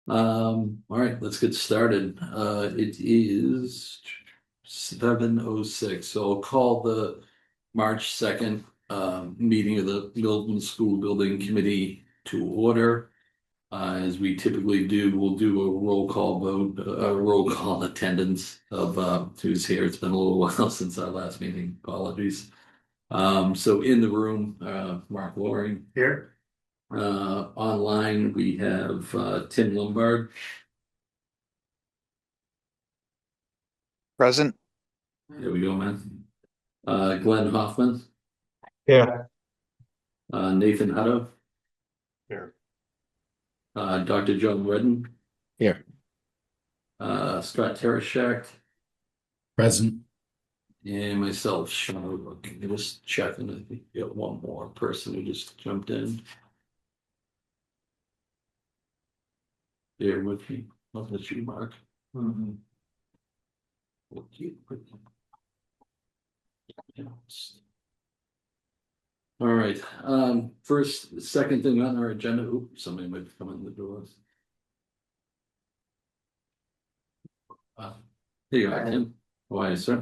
All right, let's get started. It is 7:06, so I'll call the March 2nd meeting of the Milton School Building Committee to order. As we typically do, we'll do a roll call vote, a roll call attendance of who's here. It's been a little while since our last meeting. Apologies. So in the room, Mark Loring. Here. Online, we have Tim Lombard. Present. There we go, man. Glenn Hoffman, Yeah. Nathan Hutto, Here. Dr. John Redden, Here. Scott Tereshak, Present. and myself, Sean. Okay, just checking. I think we got one more person who just jumped in. Bear with me. I'll let you, Mark. All right. Second thing on our agenda. Oops, somebody might be coming in the door. Here you are, Tim. Why, sir?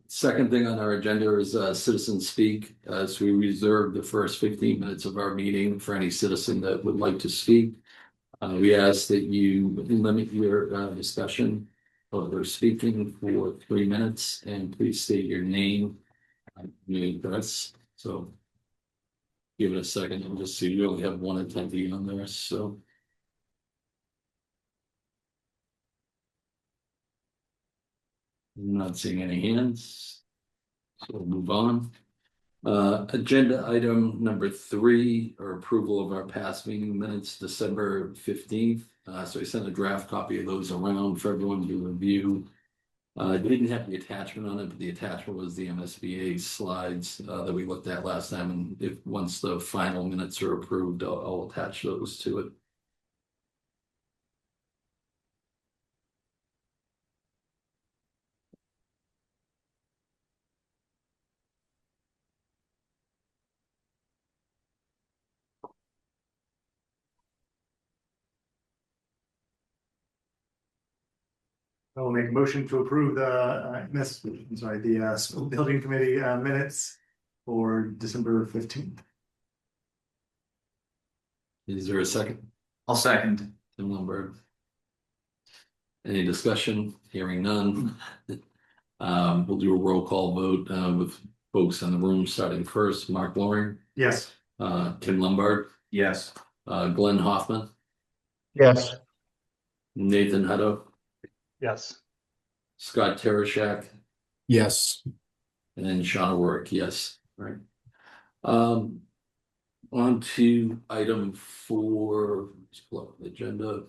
Second thing on our agenda is citizen speak. So we reserve the first 15 minutes of our meeting for any citizen that would like to speak. We ask that you limit your discussion or speaking for 3 minutes, and please state your name and your address. So give it a second and just see. We only have one attendee on there, so. I'm not seeing any hands, so we'll move on. Agenda item number 3, or approval of our past meeting minutes, December 15th. So I sent a draft copy of those around for everyone to review. Didn't have the attachment on it, but the attachment was the MSBA slides that we looked at last time. And if once the final minutes are approved, I'll attach those to it. I will make a motion to approve the school building committee minutes for December 15th. Is there a second? I'll second. Tim Lombard. Any discussion? Hearing none. We'll do a roll call vote with folks in the room, starting first. Mark Loring. Yes. Tim Lombard. Yes. Glenn Hoffman. Yes. Nathan Hutto. Yes. Scott Tereshak. Yes. And then Sean O'Rourke, yes. Right. On to item 4, let's pull up the agenda.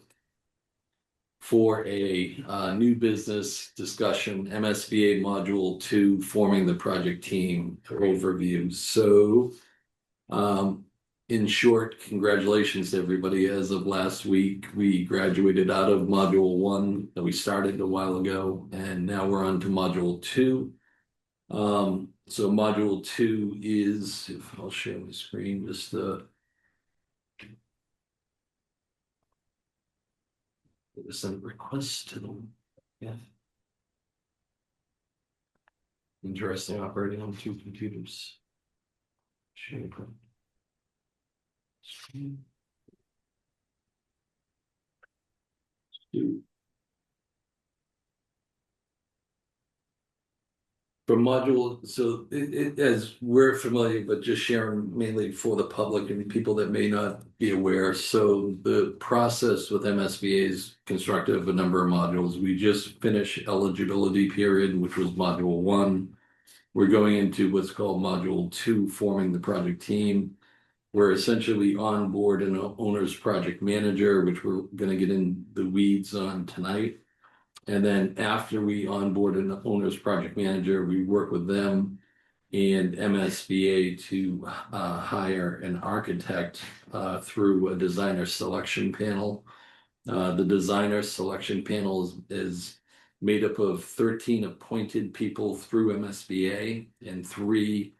4A, new business discussion, MSBA Module 2, forming the project team overview. So, in short, congratulations to everybody. As of last week, we graduated out of Module 1 that we started a while ago, and now we're on to Module 2. So Module 2 is, if I'll share my screen, just send request to them. Yeah. Interesting, operating on 2 computers. Share. Screen. 2. For module, so as we're familiar, but just sharing mainly for the public and people that may not be aware. So the process with MSBA is constructed of a number of modules. We just finished eligibility period, which was module 1. We're going into what's called module 2, forming the project team. We're essentially on board an owner's project manager, which we're going to get in the weeds on tonight. And then after we onboard an owner's project manager, we work with them and MSBA to hire an architect through a designer selection panel. The designer selection panel is made up of 13 appointed people through MSBA and 3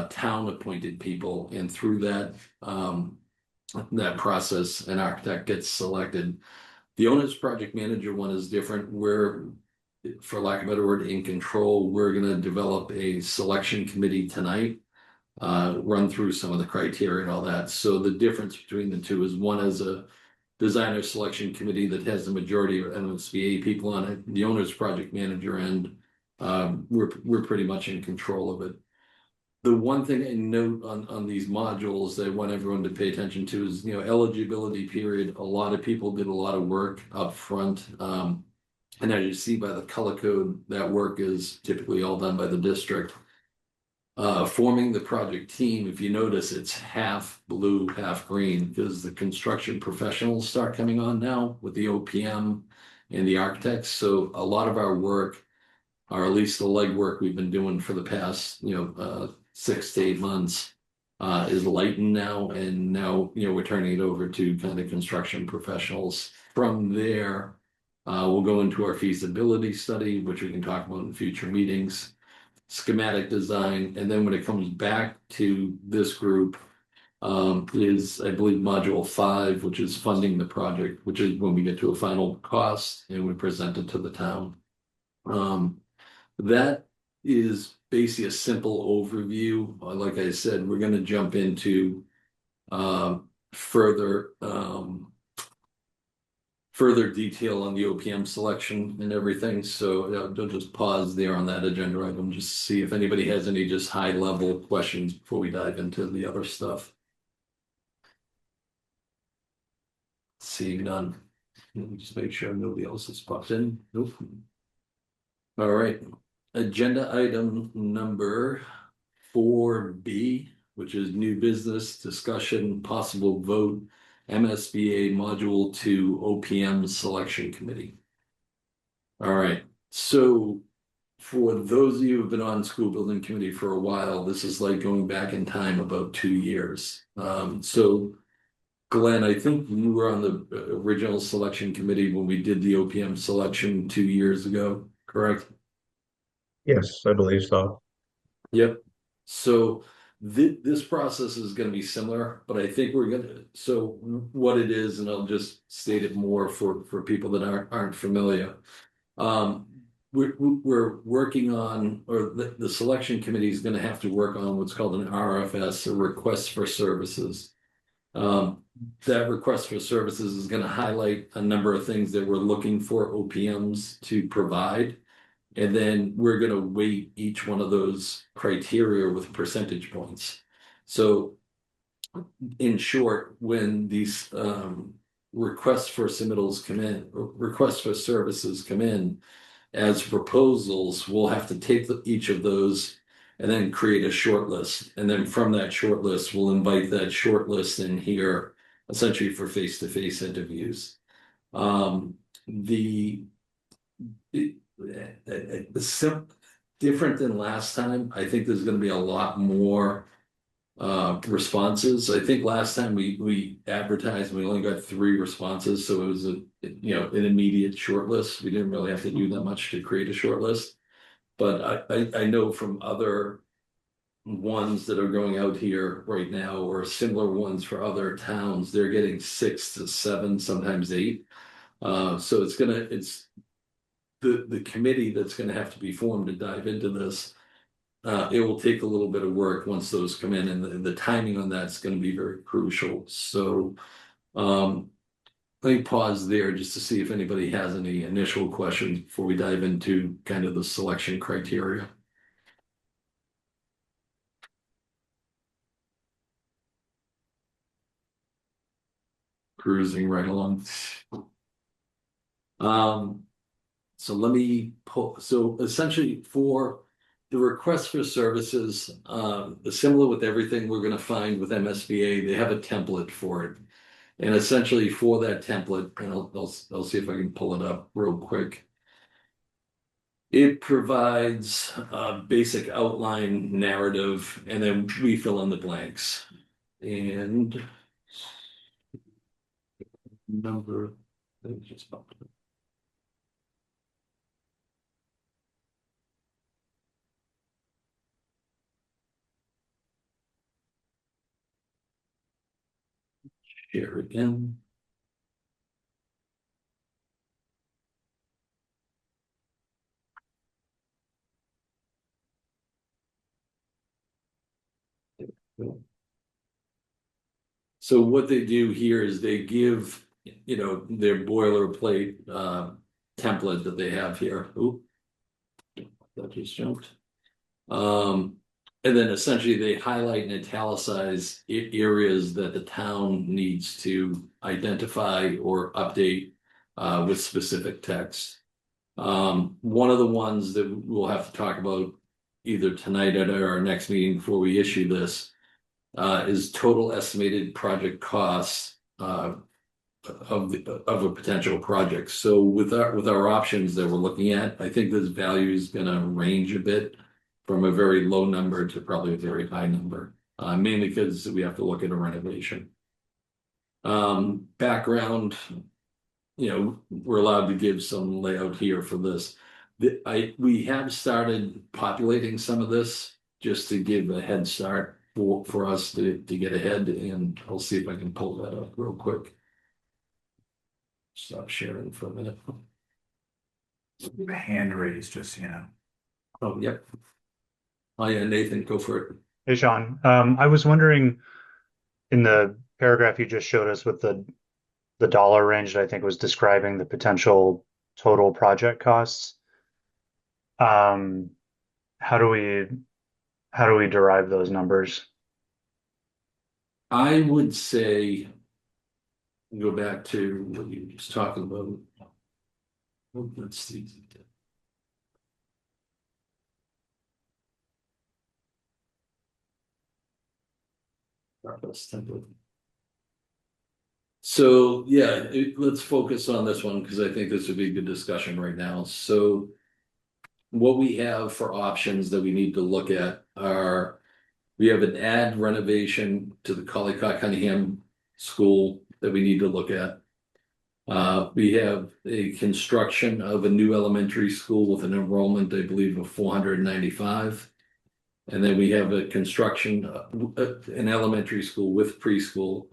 town appointed people. And through that that process, an architect gets selected. The owner's project manager one is different. We're, for lack of a better word, in control. We're going to develop a selection committee tonight, run through some of the criteria and all that. So the difference between the two is one is a designer selection committee that has the majority of MSBA people on it. The owner's project manager and we're pretty much in control of it. The one thing I note on these modules that I want everyone to pay attention to is, eligibility period. A lot of people did a lot of work up front. And as you see by the color code, that work is typically all done by the district. Forming the project team, if you notice, it's half blue, half green, because the construction professionals start coming on now with the OPM and the architects. So a lot of our work, or at least the legwork we've been doing for the past, 6 to 8 months, is lightened now. And now, we're turning it over to kind of construction professionals. From there, we'll go into our feasibility study, which we can talk about in future meetings, schematic design, and then when it comes back to this group, is, I believe, module 5, which is funding the project, which is when we get to a final cost and we present it to the town. That is basically a simple overview. Like I said, we're going to jump into further detail on the OPM selection and everything. So I'll just pause there on that agenda item, just see if anybody has any just high level questions before we dive into the other stuff. Seeing none. Let me just make sure nobody else has popped in. Nope. All right. Agenda item number 4B, which is new business discussion, possible vote, MSBA Module 2 OPM Selection Committee. All right. So for those of you who've been on school building committee for a while, this is like going back in time about 2 years. So Glenn, I think you were on the original selection committee when we did the OPM selection 2 years ago, correct? Yes, I believe so. Yep. So this process is going to be similar, but I think we're going to, so what it is, and I'll just state it more for people that aren't familiar. We're working on, or the selection committee is going to have to work on what's called an RFS, a request for services. That request for services is going to highlight a number of things that we're looking for OPMs to provide. And then we're going to weight each one of those criteria with percentage points. So in short, when these requests for submittals come in, or requests for services come in as proposals, we'll have to take each of those and then create a short list. And then from that short list, we'll invite that short list in here, essentially for face-to-face interviews. Different than last time. I think there's going to be a lot more responses. I think last time we advertised, we only got 3 responses, so it was an immediate short list. We didn't really have to do that much to create a short list. But I know from other ones that are going out here right now, or similar ones for other towns, they're getting 6 to 7, sometimes 8. So it's the committee that's going to have to be formed to dive into this. It will take a little bit of work once those come in, and the timing on that's going to be very crucial. So let me pause there just to see if anybody has any initial questions before we dive into kind of the selection criteria. Cruising right along. So let me pull. So essentially, for the request for services, similar with everything we're going to find with MSBA, they have a template for it. And essentially for that template, and I'll see if I can pull it up real quick. It provides a basic outline narrative, and then we fill in the blanks. And number, just popped up. Share again. So what they do here is they give, their boilerplate template that they have here. Oop, that just jumped. And then essentially they highlight and italicize areas that the town needs to identify or update with specific text. One of the ones that we'll have to talk about either tonight at our next meeting before we issue this is total estimated project costs of a potential project. So with our options that we're looking at, I think this value is going to range a bit from a very low number to probably a very high number, mainly because we have to look at a renovation. Background, we're allowed to give some layout here for this. We have started populating some of this just to give a head start for us to get ahead, and I'll see if I can pull that up real quick. Stop sharing for a minute. Hand raised, just, Oh, yep. Oh yeah, Nathan, go for it. Hey, Sean. I was wondering in the paragraph you just showed us with the dollar range that I think was describing the potential total project costs. How do we derive those numbers? I would say go back to what you were just talking about. Oh, let's see. So yeah, let's focus on this one because I think this would be a good discussion right now. So what we have for options that we need to look at are we have an add renovation to the Collycott Cunningham School that we need to look at. We have a construction of a new elementary school with an enrollment, I believe, of 495. And then we have a construction, an elementary school with preschool.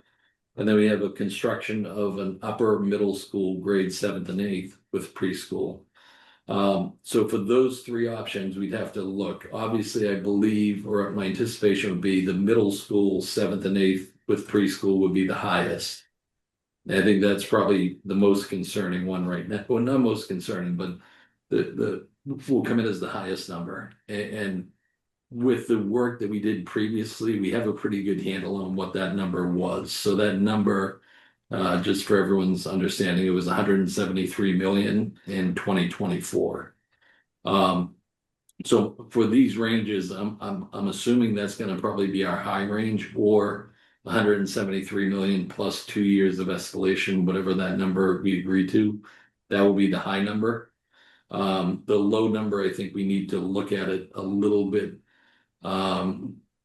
And then we have a construction of an upper middle school, grade 7th and 8th with preschool. So for those three options, we'd have to look. Obviously, I believe, or my anticipation would be the middle school, 7th and 8th with preschool would be the highest. And I think that's probably the most concerning one right now. Well, not most concerning, but the will come in as the highest number. And with the work that we did previously, we have a pretty good handle on what that number was. So that number, just for everyone's understanding, it was 173 million in 2024. So for these ranges, I'm assuming that's going to probably be our high range, or 173 million plus 2 years of escalation, whatever that number we agree to, that will be the high number. The low number, I think we need to look at it a little bit.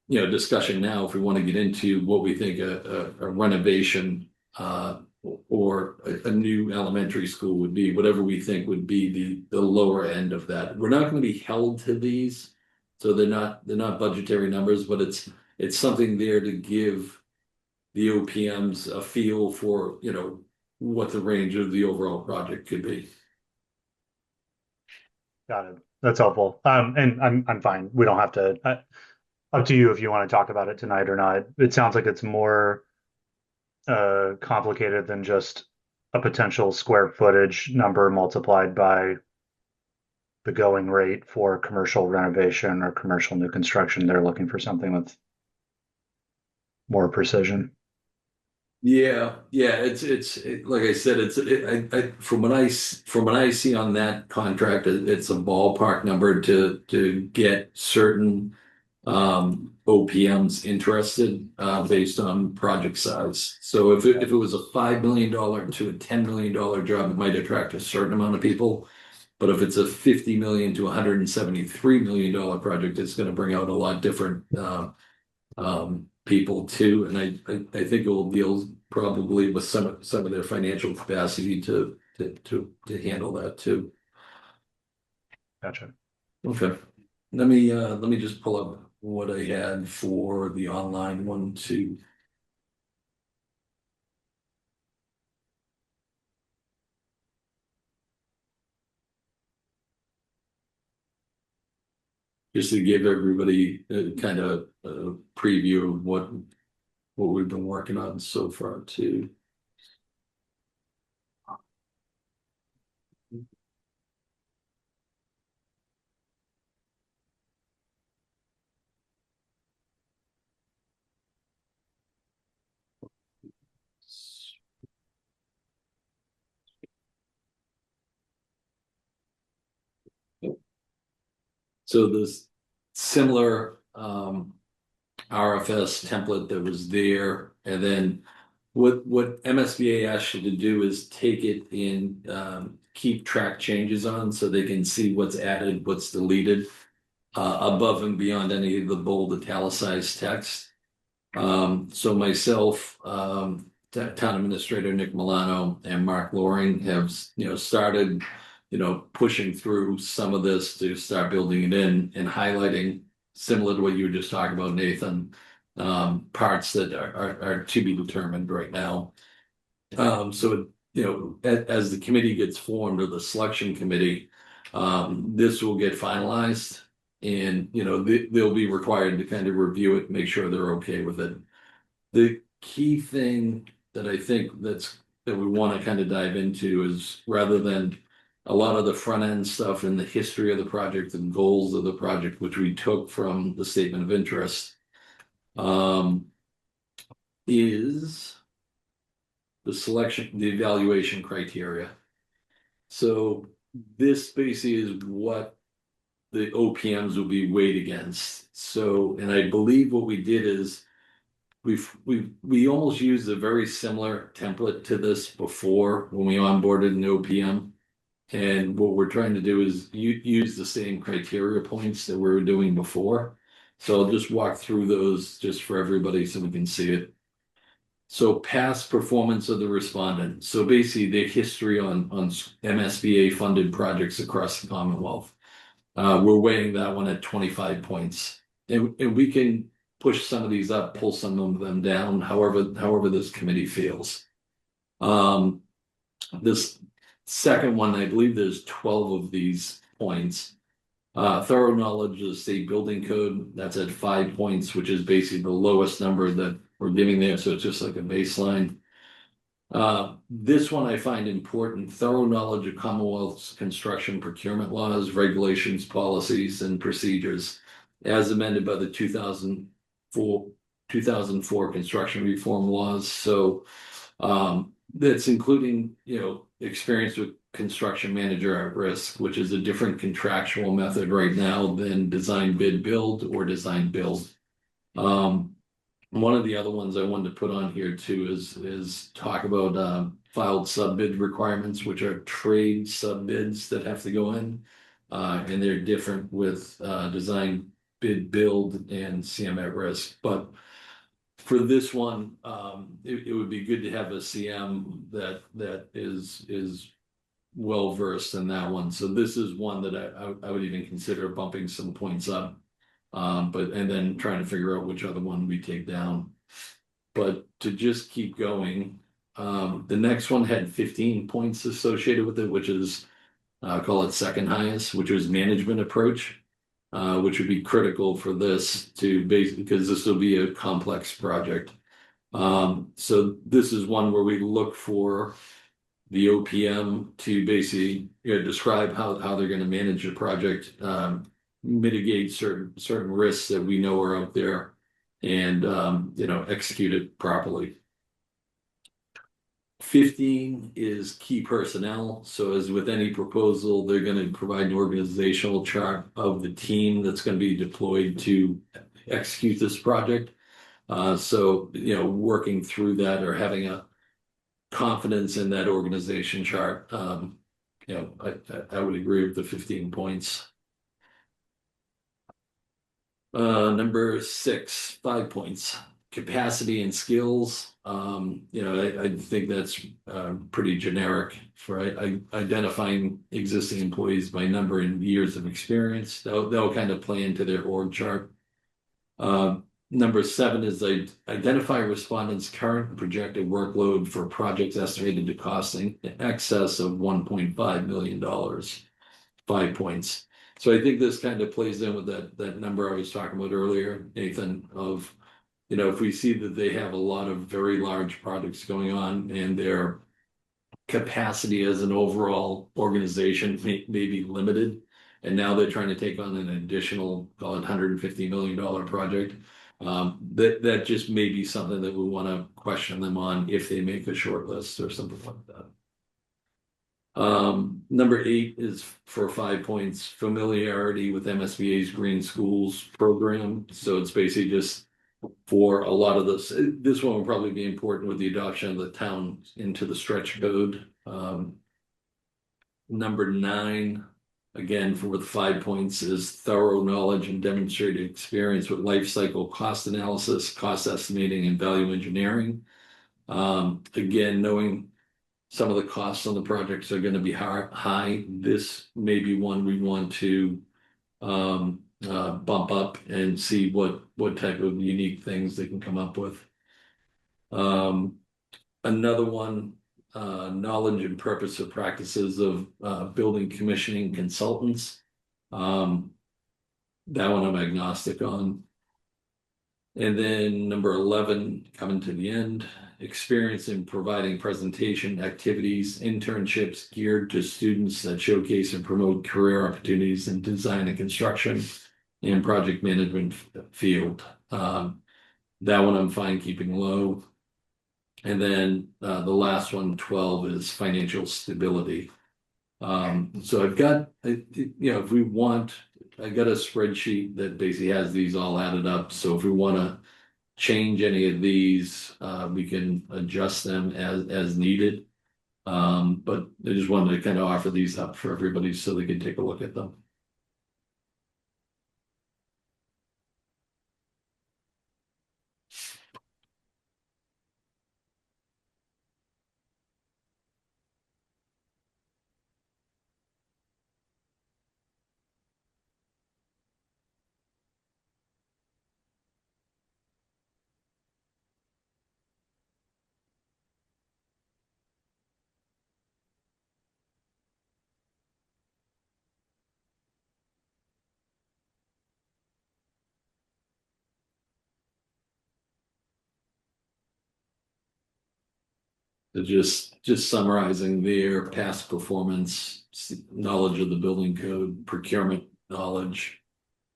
Discussion now if we want to get into what we think a renovation or a new elementary school would be, whatever we think would be the lower end of that. We're not going to be held to these, so they're not budgetary numbers, but it's something there to give the OPMs a feel for what the range of the overall project could be. Got it. That's helpful. And I'm fine. We don't have to. Up to you if you want to talk about it tonight or not. It sounds like it's more complicated than just a potential square footage number multiplied by the going rate for commercial renovation or commercial new construction. They're looking for something with more precision. Yeah. It's like I said, from what I see on that contract, it's a ballpark number to get certain OPMs interested based on project size. So if it was a $5 million to a $10 million job, it might attract a certain amount of people. But if it's a $50 million to $173 million project, it's going to bring out a lot different people too. And I think it will deal probably with some of their financial capacity to handle that too. Gotcha. Okay. Let me just pull up what I had for the online one too. just to give everybody kind of a preview of what we've been working on so far too. So this similar RFS template that was there, and then what MSBA asked you to do is take it and keep track changes on so they can see what's added, what's deleted, above and beyond any of the bold italicized text. So myself, Town Administrator Nick Milano and Mark Loring have, started, pushing through some of this to start building it in and highlighting, similar to what you were just talking about, Nathan, parts that are to be determined right now. So, as the committee gets formed, or the selection committee, this will get finalized. And, they'll be required to kind of review it, make sure they're okay with it. The key thing that I think that we want to kind of dive into is, rather than a lot of the front end stuff and the history of the project and goals of the project, which we took from the statement of interest, is the evaluation criteria. So this basically is what the OPMs will be weighed against. So, and I believe what we did is we almost used a very similar template to this before when we onboarded an OPM. And what we're trying to do is use the same criteria points that we were doing before. So I'll just walk through those just for everybody so we can see it. So past performance of the respondent. So basically their history on MSBA funded projects across the Commonwealth. We're weighing that one at 25 points. And we can push some of these up, pull some of them down, however this committee feels. This second one, I believe there's 12 of these points. Thorough knowledge of the state building code, that's at 5 points, which is basically the lowest number that we're giving there. So it's just like a baseline. This one I find important: thorough knowledge of Commonwealth's construction procurement laws, regulations, policies, and procedures as amended by the 2004 construction reform laws. So that's including, experience with construction manager at risk, which is a different contractual method right now than design bid build or design build. One of the other ones I wanted to put on here too is talk about filed sub-bid requirements, which are trade sub-bids that have to go in. And they're different with design bid build and CM at risk. But for this one, it would be good to have a CM that is well versed in that one. So this is one that I would even consider bumping some points up. And then trying to figure out which other one we take down. But to just keep going, the next one had 15 points associated with it, which is call it second highest, which was management approach, which would be critical for this because this will be a complex project. So this is one where we look for the OPM to basically describe how they're going to manage the project, mitigate certain risks that we know are out there, and execute it properly. 15 is key personnel. So as with any proposal, they're going to provide an organizational chart of the team that's going to be deployed to execute this project. So working through that or having a confidence in that organization chart, I would agree with the 15 points. Number 6, 5 points. Capacity and skills. I think that's pretty generic for identifying existing employees by number and years of experience. They'll kind of play into their org chart. Number 7 is identify respondents' current and projected workload for projects estimated to costing in excess of $1.5 million. 5 points. So I think this kind of plays in with that number I was talking about earlier, Nathan, of, if we see that they have a lot of very large projects going on and their capacity as an overall organization may be limited, and now they're trying to take on an additional, call it $150 million project. That just may be something that we want to question them on if they make a short list or something like that. Number 8 is for 5 points, familiarity with MSBA's Green Schools program. So it's basically just for a lot of this one will probably be important with the adoption of the town into the stretch code. Number 9, again, for the 5 points, is thorough knowledge and demonstrated experience with life cycle cost analysis, cost estimating, and value engineering. Again, knowing some of the costs on the projects are going to be high. This may be one we want to bump up and see what type of unique things they can come up with. Another one, knowledge and purpose of practices of building commissioning consultants. That one I'm agnostic on. And then number 11, coming to the end, experience in providing presentation activities, internships geared to students that showcase and promote career opportunities in design and construction and project management field. That one I'm fine keeping low. And then the last one, 12, is financial stability. So I've got, if we want, I got a spreadsheet that basically has these all added up. So if we want to change any of these, we can adjust them as needed. But I just wanted to kind of offer these up for everybody so they can take a look at them. So just summarizing their past performance, knowledge of the building code, procurement knowledge,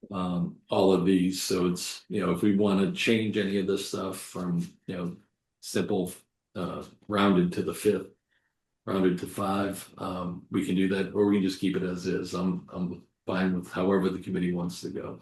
all of these. So it's, if we want to change any of this stuff from, simple, rounded to the 5th, rounded to 5, we can do that, or we can just keep it as is. I'm fine with however the committee wants to go.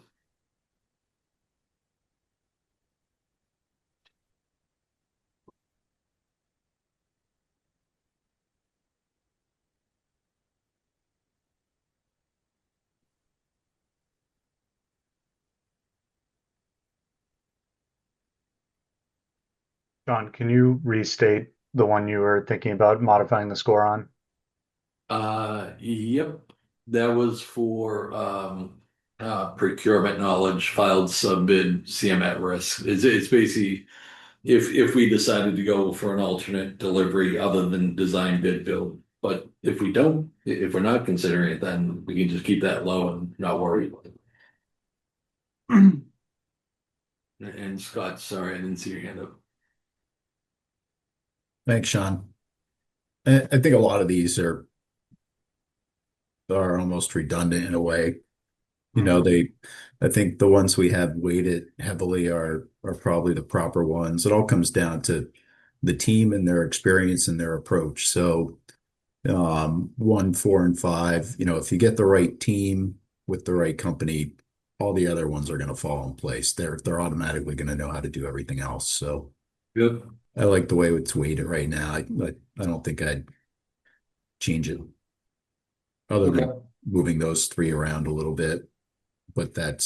John, can you restate the one you were thinking about modifying the score on? Yep. That was for procurement knowledge, filed sub-bid, CM at risk. It's basically if we decided to go for an alternate delivery other than design bid build. But if we're not considering it, then we can just keep that low and not worry about it. And Scott, sorry, I didn't see your hand up. Thanks, Sean. I think a lot of these are almost redundant in a way. I think the ones we have weighted heavily are probably the proper ones. It all comes down to the team and their experience and their approach. So 1, 4, and 5, if you get the right team with the right company, all the other ones are going to fall in place. They're automatically going to know how to do everything else. So Yep. I like the way it's weighted right now. I don't think I'd change it other than moving those 3 around a little bit. But I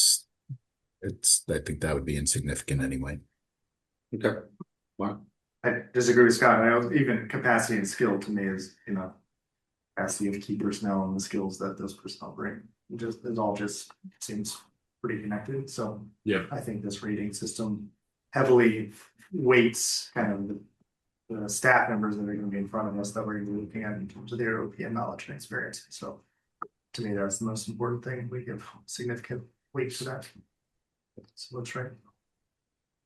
think that would be insignificant anyway. Okay. Wow. I disagree with Scott. Even capacity and skill to me is, capacity of key personnel and the skills that those personnel bring. It all just seems pretty connected. So Yeah. I think this rating system heavily weights kind of the staff members that are going to be in front of us that we're going to be looking at in terms of their OPM knowledge and experience. So to me, that's the most important thing. We give significant weight to that. So that's right.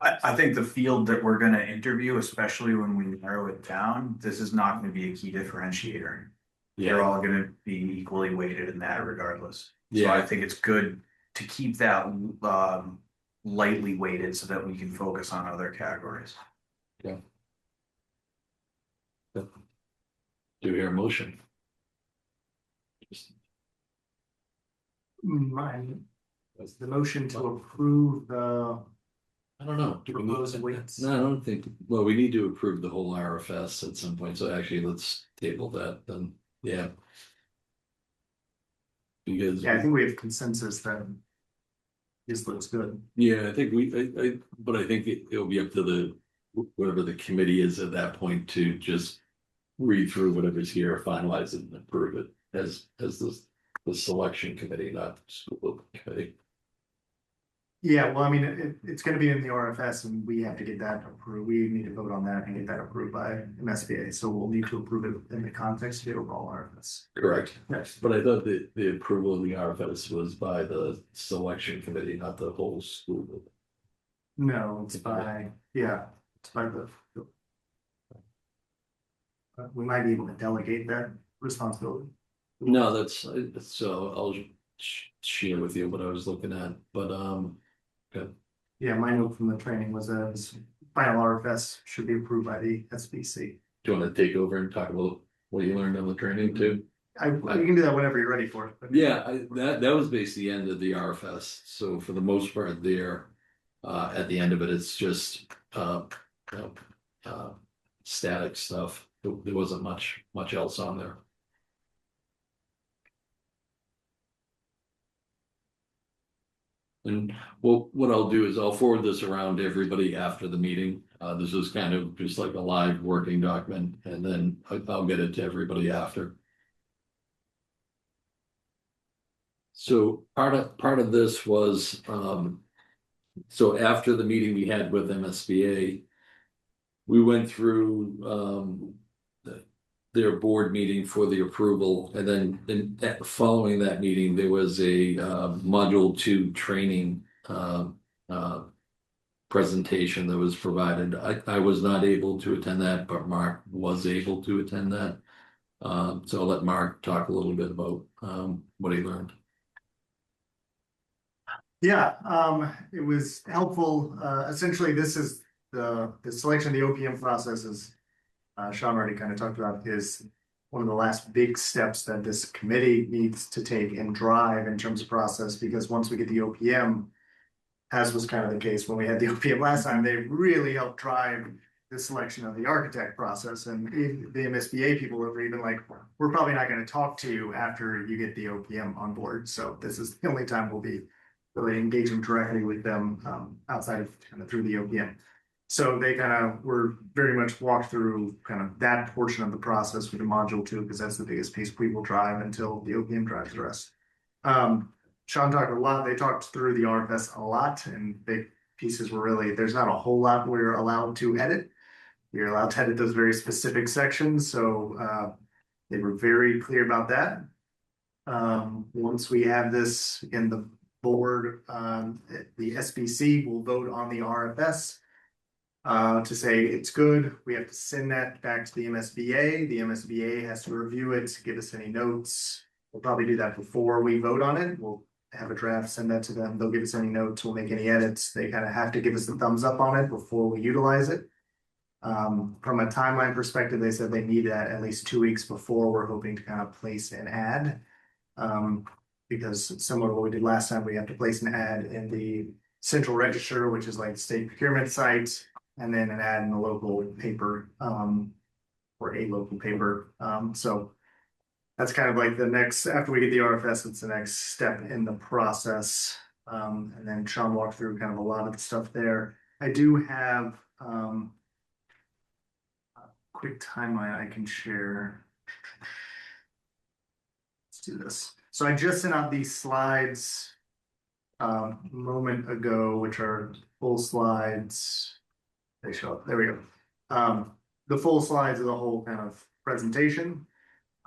I think the field that we're gonna interview, especially when we narrow it down, this is not gonna be a key differentiator. They're all gonna be equally weighted in that regardless. So I Yeah. think it's good to keep that lightly weighted so that we can focus on other categories. Do you hear a motion? Mine was the motion to approve the I don't know. Do we need- proposed weights. No, I don't think, well, we need to approve the whole RFS at some point, so actually let's table that then, yeah. Because, Yeah, I think we have consensus that this looks good. yeah, I think but I think it'll be up to whatever the committee is at that point to just read through whatever's here, finalize it and approve it as the selection committee, not the school committee. Yeah, well, I mean, it's gonna be in the RFS and we have to get that approved. We need to vote on that and get that approved by MSBA. So we'll need to approve it in the context of the overall RFS. Correct. Yes. But I thought the approval of the RFS was by the selection committee, not the whole school. No, it's by, yeah, it's by the. We might be able to delegate that responsibility. No, that's, so I'll share with you what I was looking at, but, good. Yeah, my note from the training was that final RFS should be approved by the SBC. Do you want to take over and talk about what you learned on the training too? You can do that whenever you're ready for it. but- Yeah, that was basically the end of the RFS, so for the most part there, at the end of it, it's just, you know, static stuff. There wasn't much else on there. And what I'll do is I'll forward this around to everybody after the meeting. This is kind of just like a live working document, and then I'll get it to everybody after. So part of this was, so after the meeting we had with MSBA, we went through their board meeting for the approval, and then following that meeting, there was a module 2 training presentation that was provided. I was not able to attend that, but Mark was able to attend that. So I'll let Mark talk a little bit about what he learned. Yeah, it was helpful. Essentially, this is the selection of the OPM process is, Sean already kind of talked about, is one of the last big steps that this committee needs to take and drive in terms of process, because once we get the OPM, as was kind of the case when we had the OPM last time, they really helped drive the selection of the architect process. And the MSBA people were even like, we're probably not going to talk to you after you get the OPM on board. So this is the only time we'll be really engaging directly with them outside of kind of through the OPM. So they kind of were very much walked through kind of that portion of the process with the module 2, because that's the biggest piece we will drive until the OPM drives the rest. Sean talked a lot. They talked through the RFS a lot, and big pieces were really, there's not a whole lot we're allowed to edit. You're allowed to edit those very specific sections. So they were very clear about that. Once we have this in the board, the SBC will vote on the RFS to say it's good. We have to send that back to the MSBA. The MSBA has to review it, give us any notes. We'll probably do that before we vote on it. We'll have a draft, send that to them. They'll give us any notes. We'll make any edits. They kind of have to give us the thumbs up on it before we utilize it. From a timeline perspective, they said they need that at least 2 weeks before. We're hoping to kind of place an ad. Because similar to what we did last time, we have to place an ad in the central register, which is like the state procurement site, and then an ad in the local paper, or a local paper. So that's kind of like the next, after we get the RFS, it's the next step in the process. And then Sean walked through kind of a lot of the stuff there. I do have a quick timeline I can share. Let's do this. So I just sent out these slides a moment ago, which are full slides. They show up. There we go. The full slides of the whole kind of presentation.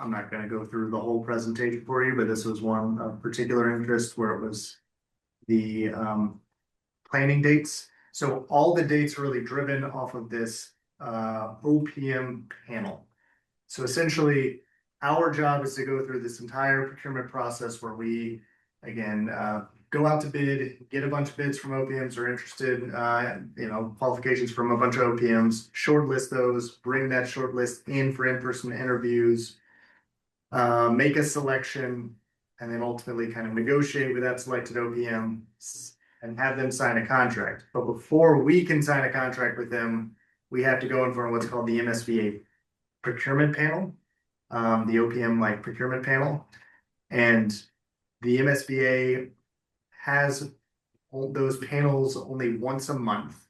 I'm not gonna go through the whole presentation for you, but this was one of particular interest where it was the planning dates. So all the dates are really driven off of this OPM panel. So essentially, our job is to go through this entire procurement process where we, again, go out to bid, get a bunch of bids from OPMs who are interested, qualifications from a bunch of OPMs, shortlist those, bring that shortlist in for in-person interviews, make a selection, and then ultimately kind of negotiate with that selected OPM and have them sign a contract. But before we can sign a contract with them, we have to go in front of what's called the MSBA procurement panel, the OPM like procurement panel. And the MSBA has those panels only once a month,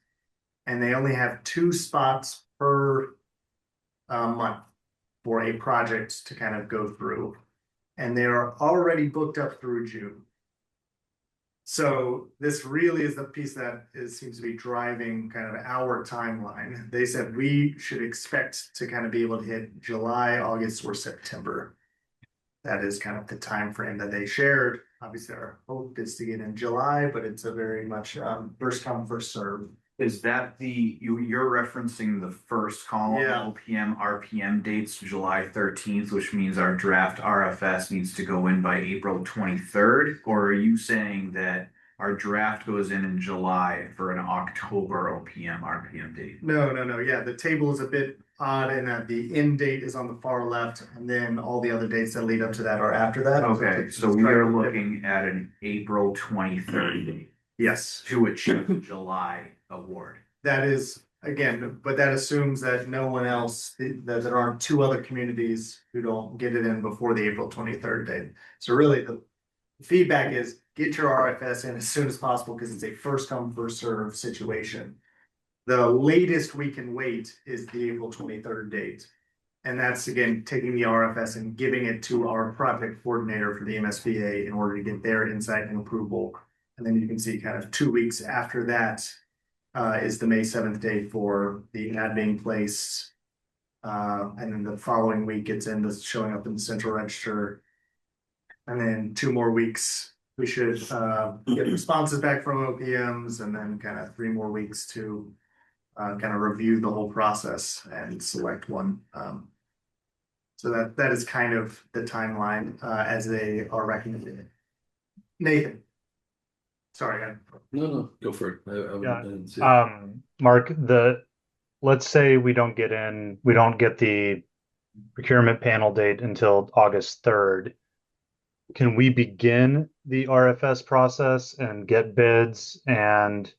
and they only have 2 spots per month for a project to kind of go through. And they are already booked up through June. So this really is the piece that seems to be driving kind of our timeline. They said we should expect to kind of be able to hit July, August, or September. That is kind of the time frame that they shared. Obviously, our hope is to get in July, but it's a very much first come, first serve. Is that you're referencing the first column, Yeah. OPM, RPM dates, July 13th, which means our draft RFS needs to go in by April 23rd? Or are you saying that our draft goes in July for an October OPM, RPM date? No. Yeah, the table is a bit odd in that the end date is on the far left, and then all the other dates that lead up to that are after that. Okay, so we are looking at an April 23rd date Yes, to achieve July award. that is, again, but that assumes that no one else, that there aren't 2 other communities who don't get it in before the April 23rd date. So really, the feedback is get your RFS in as soon as possible because it's a first come, first serve situation. The latest we can wait is the April 23rd date. And that's again taking the RFS and giving it to our project coordinator for the MSBA in order to get their insight and approval. And then you can see kind of 2 weeks after that is the May 7th date for the ad being placed. And then the following week it's in the showing up in the central register. And then 2 more weeks we should get responses back from OPMs, and then kind of 3 more weeks to kind of review the whole process and select one. So that is kind of the timeline as they are recommended. Nathan. Sorry. No, go for it. Yeah. I didn't see it. Mark, let's say we don't get the procurement panel date until August 3rd. Can we begin the RFS process and get bids and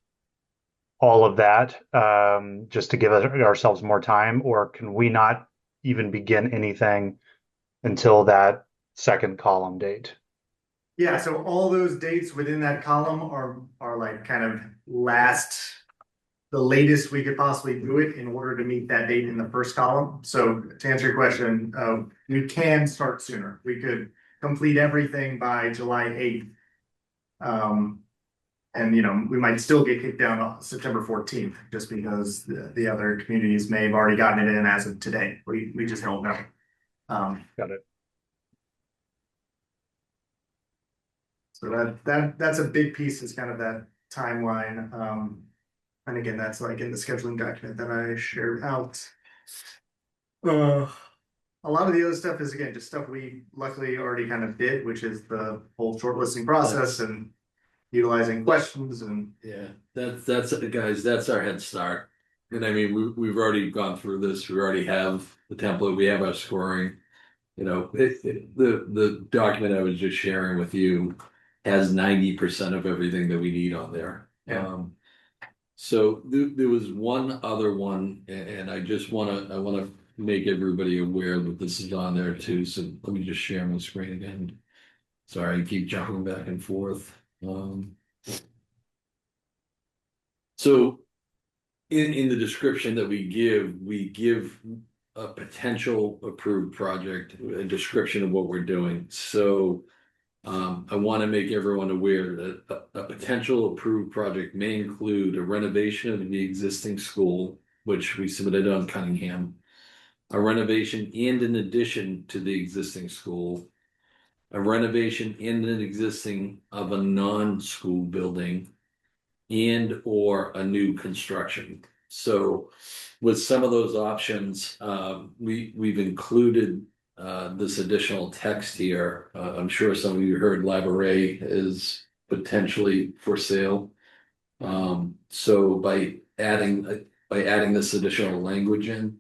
all of that just to give ourselves more time, or can we not even begin anything until that second column date? Yeah, so all those dates within that column are like kind of the latest we could possibly do it in order to meet that date in the first column. So to answer your question, we can start sooner. We could complete everything by July 8th. And we might still get kicked down on September 14th just because the other communities may have already gotten it in as of today. We just don't know. Got it. So that's a big piece, is kind of that timeline. And again, that's like in the scheduling document that I shared out. A lot of the other stuff is, again, just stuff we luckily already kind of did, which is the whole shortlisting process and utilizing questions and. Yeah, that's guys, that's our head start. And I mean, we've already gone through this. We already have the template. We have our scoring. The document I was just sharing with you has 90% of everything that we need on there. Yeah. So there was one other one, and I want to make everybody aware that this is on there too. So let me just share my screen again. Sorry, I keep jumping back and forth. So in the description that we give a potential approved project, a description of what we're doing. So I want to make everyone aware that a potential approved project may include a renovation of the existing school, which we submitted on Cunningham, a renovation and an addition to the existing school, a renovation and an existing of a non-school building, and or a new construction. So with some of those options, we've included this additional text here. I'm sure some of you heard Labouré is potentially for sale. So by adding this additional language in,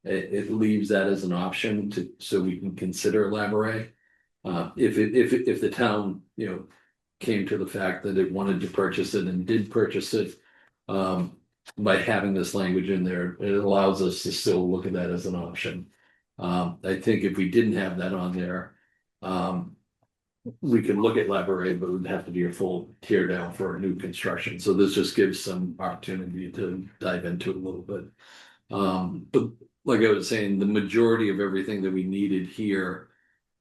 it leaves that as an option so we can consider Labouré. If the town, came to the fact that it wanted to purchase it and did purchase it, by having this language in there, it allows us to still look at that as an option. I think if we didn't have that on there, we could look at Labouré, but it would have to be a full tear down for a new construction. So this just gives some opportunity to dive into it a little bit. But like I was saying, the majority of everything that we needed here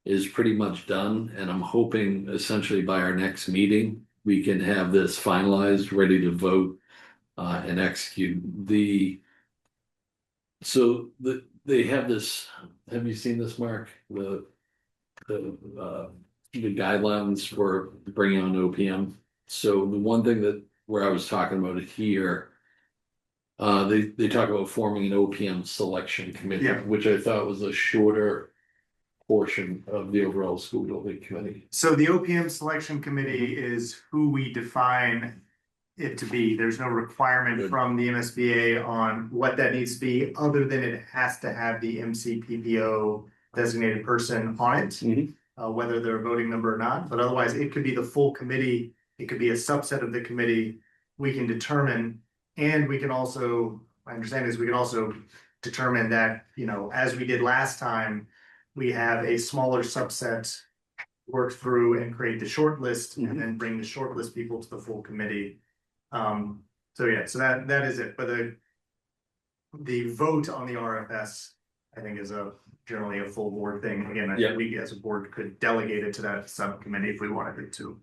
is pretty much done, and I'm hoping essentially by our next meeting, we can have this finalized, ready to vote, and execute. They have this, have you seen this, Mark? The guidelines for bringing on OPM. So the one thing where I was talking about it here, they talk about forming an OPM selection committee, Yeah. which I thought was a shorter portion of the overall school building committee. So the OPM selection committee is who we define it to be. There's no requirement Good. from the MSBA on what that needs to be, other than it has to have the MCPPO designated person on it, whether they're a voting member or not. But otherwise, it could be the full committee. It could be a subset of the committee. We can determine, and we can also, my understanding is we can also determine that, as we did last time, we have a smaller subset work through and create the short list, and then bring the short list people to the full committee. So that is it. But the vote on the RFS, I think, is generally a full board thing. Again, I think we as a board could delegate it to that subcommittee if we wanted it to.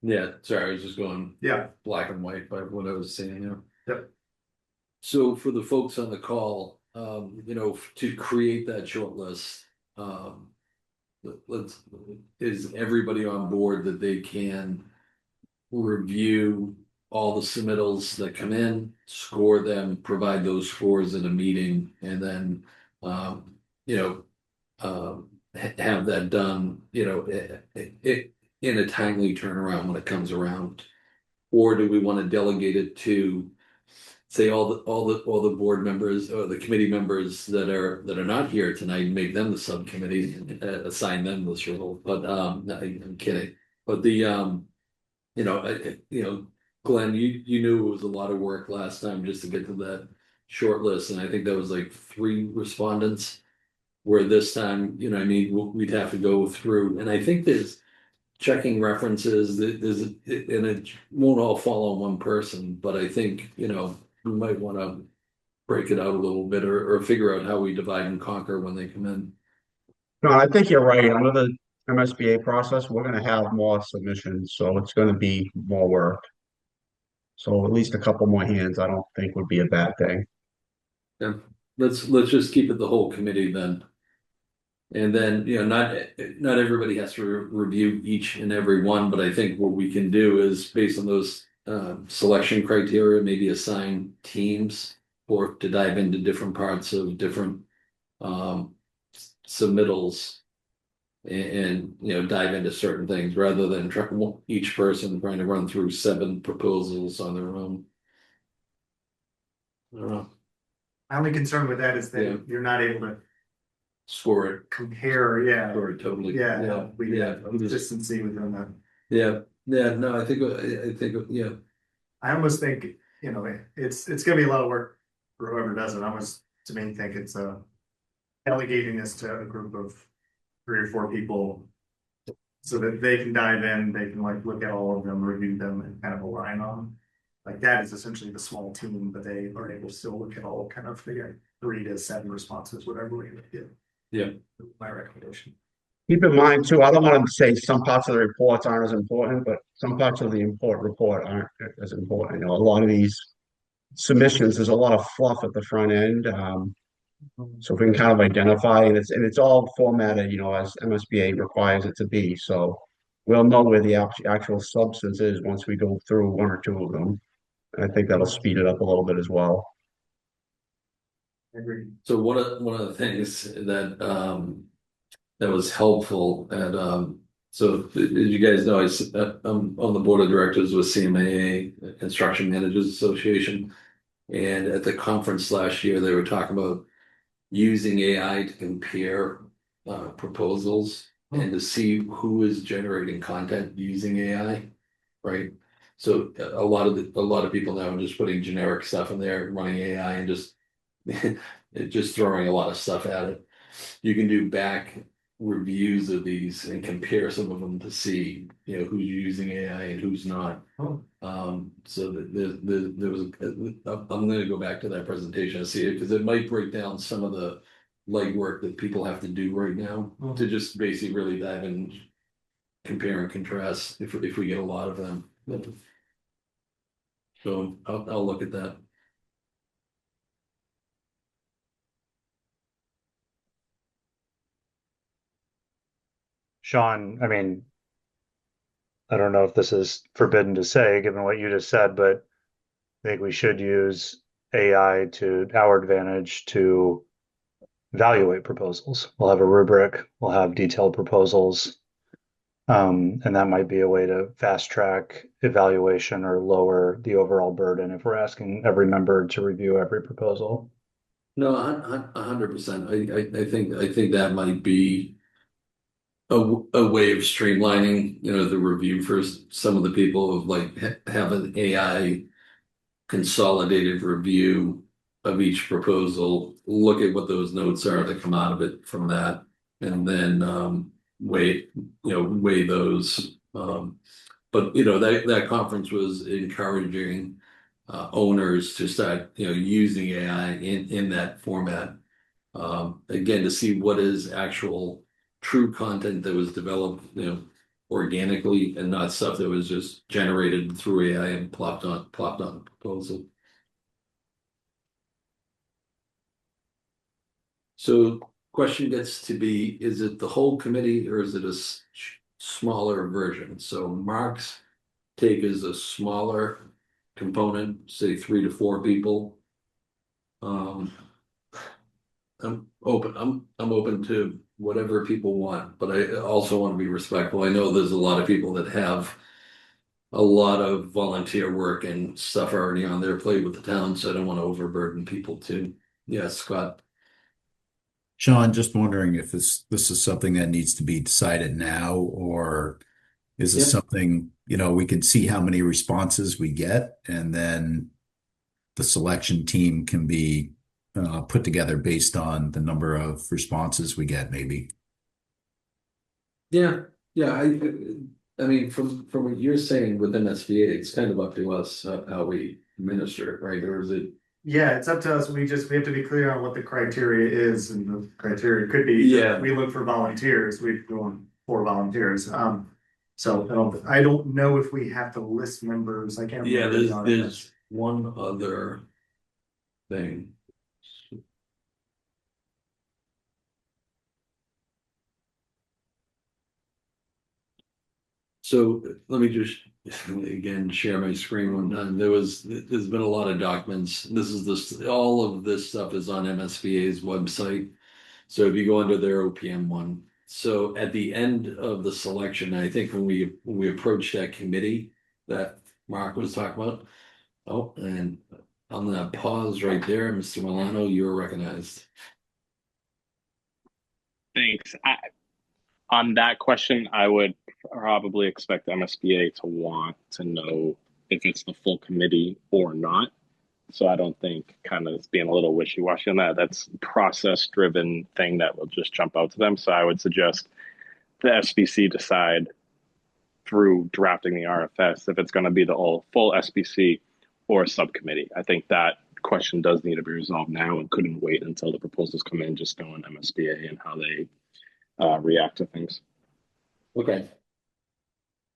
Yeah. Sorry, I was just going black and white by what I was saying there. Yep. So for the folks on the call, to create that short list, is everybody on board that they can review all the submittals that come in, score them, provide those scores in a meeting, and then have that done, in a timely turnaround when it comes around? Or do we want to delegate it to, say, all the board members or the committee members that are not here tonight, make them the subcommittee, assign them this role? But no, I'm kidding. But Glenn, you knew it was a lot of work last time just to get to that short list, and I think that was like 3 respondents. Where this time, we'd have to go through, and I think there's checking references. And it won't all fall on one person, but I think we might want to break it out a little bit, or figure out how we divide and conquer when they come in. No, I think you're right. Under the MSBA process, we're going to have more submissions, so it's going to be more work. So at least a couple more hands, I don't think would be a bad thing. Yeah, let's just keep it the whole committee then. And then, not everybody has to review each and every one, but I think what we can do is, based on those selection criteria, maybe assign teams or to dive into different parts of different submittals, and dive into certain things rather than each person trying to run through 7 proposals on their own. I don't know. My only concern with that is that you're not able to Score it. compare, Score it totally. we have consistency within that. Yeah. No, I think, I almost think, it's gonna be a lot of work for whoever does it. I almost, to me, think it's delegating this to a group of 3 or 4 people, so that they can dive in, they can look at all of them, review them, and kind of align on. That is essentially the small team, but they are able to still look at all, kind of figure 3 to 7 responses, whatever we would get. Yeah. My recommendation. Keep in mind too, I don't want to say some parts of the reports aren't as important, but some parts of the report aren't as important. A lot of these submissions, there's a lot of fluff at the front end. So if we can kind of identify, and it's all formatted, as MSBA requires it to be, so we'll know where the actual substance is once we go through one or two of them. And I think that'll speed it up a little bit as well. Agreed. So one of the things that that was helpful at so as you guys know, I'm on the board of directors with CMAA, Construction Managers Association. And at the conference last year, they were talking about using AI to compare proposals and to see who is generating content using AI, right? So a lot of people now are just putting generic stuff in there, running AI, and just just throwing a lot of stuff at it. You can do back reviews of these and compare some of them to see, who's using AI and who's not. So there was, I'm going to go back to that presentation and see it because it might break down some of the legwork that people have to do right now to just basically really dive in, compare and contrast if we get a lot of them. So I'll look at that. Sean, I mean, I don't know if this is forbidden to say, given what you just said, but I think we should use AI to our advantage to evaluate proposals. We'll have a rubric, we'll have detailed proposals, and that might be a way to fast track evaluation or lower the overall burden if we're asking every member to review every proposal. No, 100%. I think that might be a way of streamlining, the review for some of the people of like have an AI consolidated review of each proposal, look at what those notes are that come out of it from that, and then weigh those. But that conference was encouraging owners to start using AI in that format. Again, to see what is actual true content that was developed, organically and not stuff that was just generated through AI and plopped on the proposal. So question gets to be, is it the whole committee or is it a smaller version? So Mark's take is a smaller component, say 3 to 4 people. I'm open to whatever people want, but I also want to be respectful. I know there's a lot of people that have a lot of volunteer work and stuff already on their plate with the town, so I don't want to overburden people too. Yeah, Scott. Sean, just wondering if this is something that needs to be decided now, or is this Yep. something, we can see how many responses we get, and then the selection team can be put together based on the number of responses we get, maybe. Yeah, yeah. I mean, from what you're saying with MSBA, it's kind of up to us how we administer it, right? Or is it? Yeah, it's up to us. We have to be clear on what the criteria is, and the criteria could be. Yeah. We look for volunteers. We go on for volunteers. So I don't know if we have to list members. I can't Yeah, remember. there's one other thing. So let me just again share my screen one time. There's been a lot of documents. All of this stuff is on MSBA's website. So if you go under their OPM one, so at the end of the selection, I think when we approached that committee that Mark was talking about. Oh, and I'm gonna pause right there, Mr. Milano, you're recognized. Thanks. On that question, I would probably expect MSBA to want to know if it's the full committee or not. So I don't think kind of being a little wishy-washy on that. That's process-driven thing that will just jump out to them. So I would suggest the SBC decide through drafting the RFS if it's going to be the full SBC or a subcommittee. I think that question does need to be resolved now and couldn't wait until the proposals come in, just knowing MSBA and how they react to things. Okay.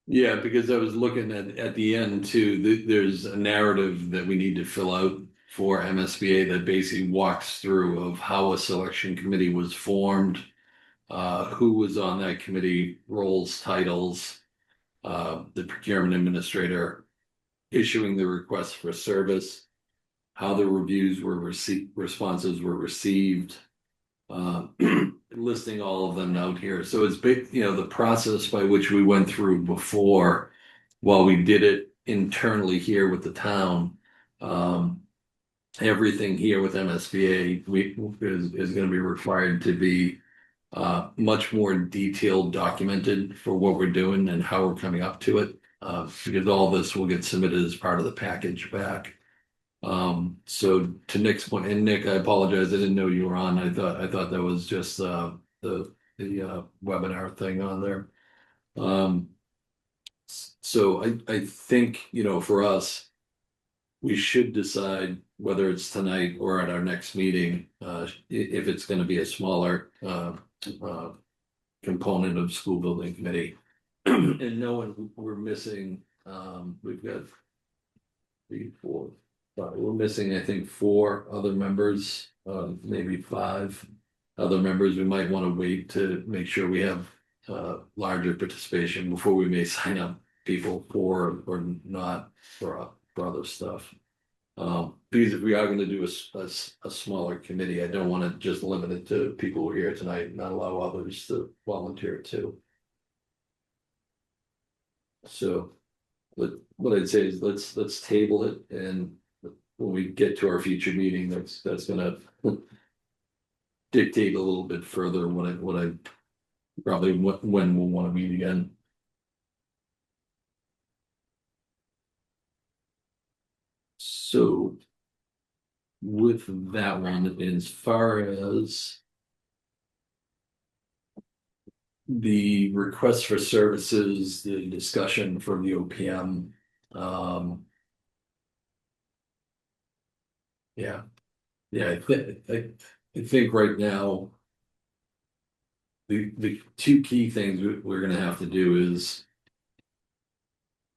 Yeah, because I was looking at the end too, there's a narrative that we need to fill out for MSBA that basically walks through of how a selection committee was formed, who was on that committee, roles, titles, the procurement administrator issuing the request for service, how the reviews were received, responses were received, listing all of them out here. So it's big, the process by which we went through before, while we did it internally here with the town, everything here with MSBA is going to be required to be much more detailed documented for what we're doing and how we're coming up to it. Because all this will get submitted as part of the package back. So to Nick's point, and Nick, I apologize, I didn't know you were on. I thought that was just the webinar thing on there. So I think, for us, we should decide whether it's tonight or at our next meeting, if it's going to be a smaller component of school building committee. And knowing we're missing, we've got 3, 4, 5. We're missing, I think, 4 other members, maybe 5 other members. We might want to wait to make sure we have larger participation before we may sign up people for or not for other stuff. Because if we are going to do a smaller committee, I don't want to just limit it to people who are here tonight and not allow others to volunteer too. So what I'd say is let's table it, and when we get to our future meeting, that's gonna dictate a little bit further what I probably when we'll want to meet again. So with that one, as far as the request for services, the discussion from the OPM, yeah, I think right now the 2 key things we're going to have to do is,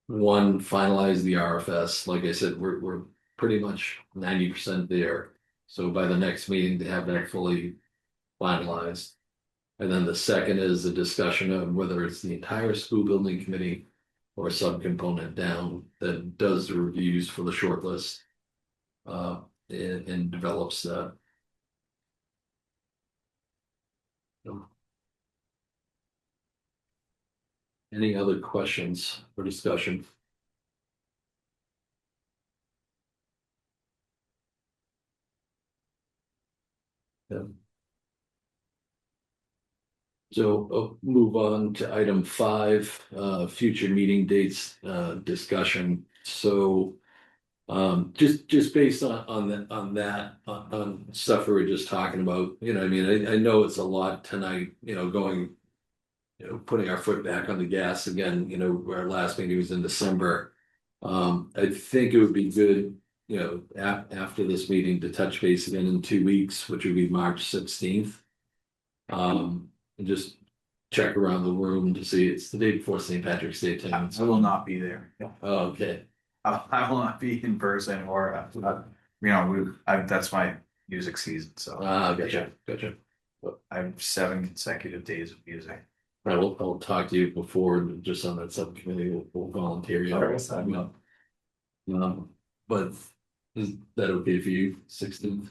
one, finalize the RFS. Like I said, we're pretty much 90% there. So by the next meeting, to have that fully finalized. And then the second is the discussion of whether it's the entire school building committee or a subcomponent down that does the reviews for the short list, and develops that. Any other questions or discussion? Yeah. So I'll move on to item 5, future meeting dates, discussion. So just based on stuff we were just talking about, I know it's a lot tonight, going, putting our foot back on the gas again. Our last meeting was in December. I think it would be good, after this meeting, to touch base again in 2 weeks, which would be March 16th. And just check around the room to see. It's the day before St. Patrick's Day. I will not be there. Oh, okay. I will not be in person or, that's my music season, so. Gotcha. I have 7 consecutive days of music. I'll talk to you before, just on that subcommittee. We'll volunteer you. But is that okay for you? 16th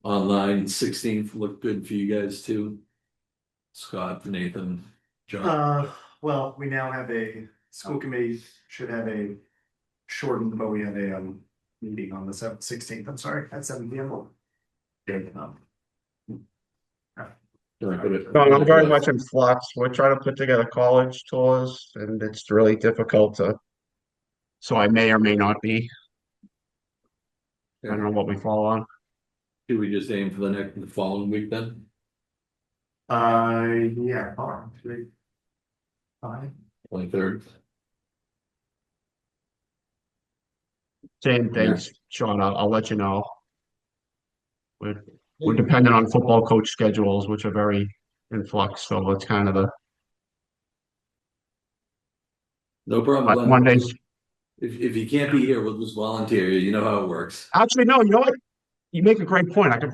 online, 16th look good for you guys too. Scott, Nathan, John. Well, we now have school committee should have a shortened, but we have a meeting on the 16th. I'm sorry, at 7 p.m. I'm very much in flux. We're trying to put together college tours, and it's really difficult so I may or may not be. I don't know what we fall on. Should we just aim for the following week then? Yeah, hold on. 3, 5. 23rd. Same things, Sean. I'll let you know. We're dependent on football coach schedules, which are very in flux. So it's kind of No problem. Mondays. If you can't be here, we'll just volunteer you. You know how it works. Actually, no, you know what? You make a great point. I could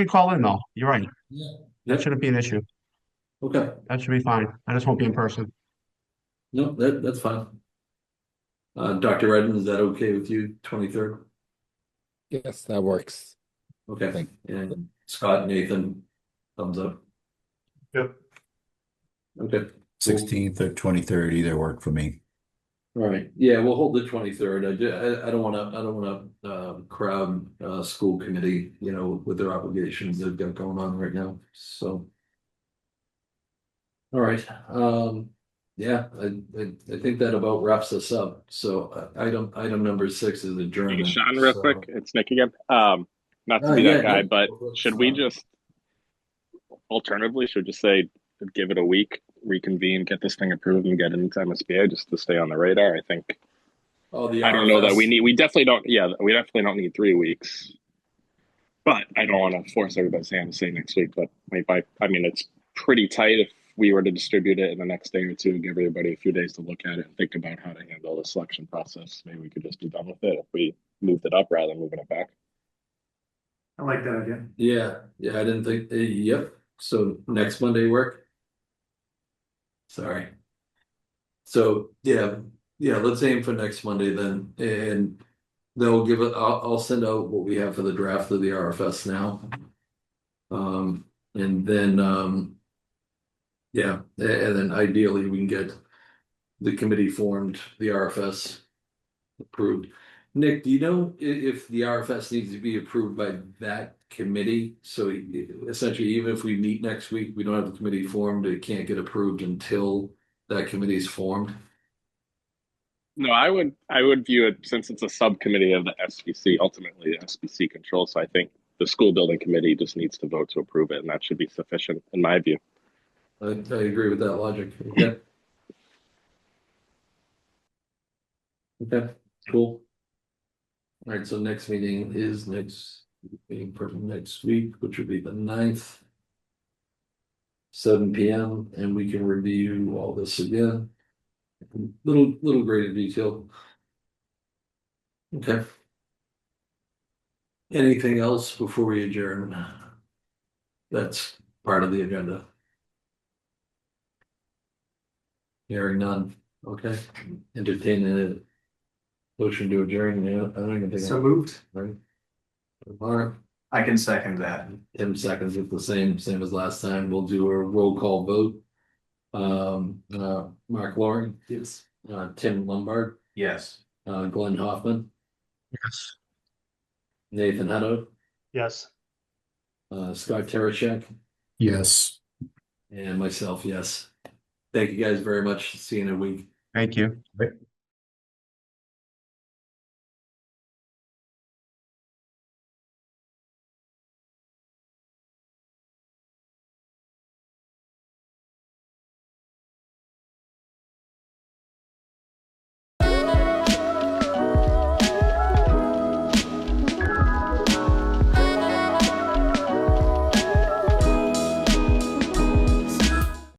call in though. You're right. Yeah. That Yep. shouldn't be an issue. Okay. That should be fine. I just won't be in person. No, that's fine. Dr. Redden, is that okay with you? 23rd? Yes, that works. Okay. Thank And Scott, Nathan, thumbs up. Yep. Okay. 16th or 23rd, either work for me. All right. Yeah, we'll hold the 23rd. I don't want to crowd school committee, with their obligations they've got going on right now. So. All right. Yeah, I think that about wraps us up. So item number 6 is Hey, adjournment. Sean, real So- quick, it's Nick again. Not to be yeah, that guy, yeah. but should we just alternatively should just say give it a week, reconvene, get this thing approved, and get it into MSBA just to stay on the radar? I think Oh, the I don't know that RFS. we definitely don't. Yeah, we definitely don't need 3 weeks. But I don't want to force everybody's hand to say next week. But I mean, it's pretty tight if we were to distribute it in the next day or two, give everybody a few days to look at it and think about how to handle the selection process. Maybe we could just be done with it if we moved it up rather than moving it back. I like that idea. Yeah, I didn't think, yep. So next Monday work? Sorry. So, yeah, let's aim for next Monday then, and they'll give it, I'll send out what we have for the draft of the RFS now. And then, yeah, and then ideally we can get the committee formed, the RFS approved. Nick, do you know if the RFS needs to be approved by that committee? So essentially, even if we meet next week, we don't have the committee formed, it can't get approved until that committee is formed? No, I would view it since it's a subcommittee of the SBC. Ultimately, the SBC controls. So I think the school building committee just needs to vote to approve it, and that should be sufficient in my view. I agree with that logic. Okay. Okay, cool. All right, so next meeting is next week, which would be the 9th. 7 PM, and we can review all this again. Little greater detail. Okay. Anything else before we adjourn? That's part of the agenda. Hearing none. Okay. Entertaining it. Motion to adjourn. Yeah, I don't even think. So moved. Right. Mark, I can second that. Tim seconds it the same as last time. We'll do a roll call vote. Mark Loring. Yes. Tim Lombard. Yes. Glenn Hoffman. Yes. Nathan Hutto. Yes. Scott Tereshek. Yes. And myself, yes. Thank you guys very much. See you in a week. Thank you.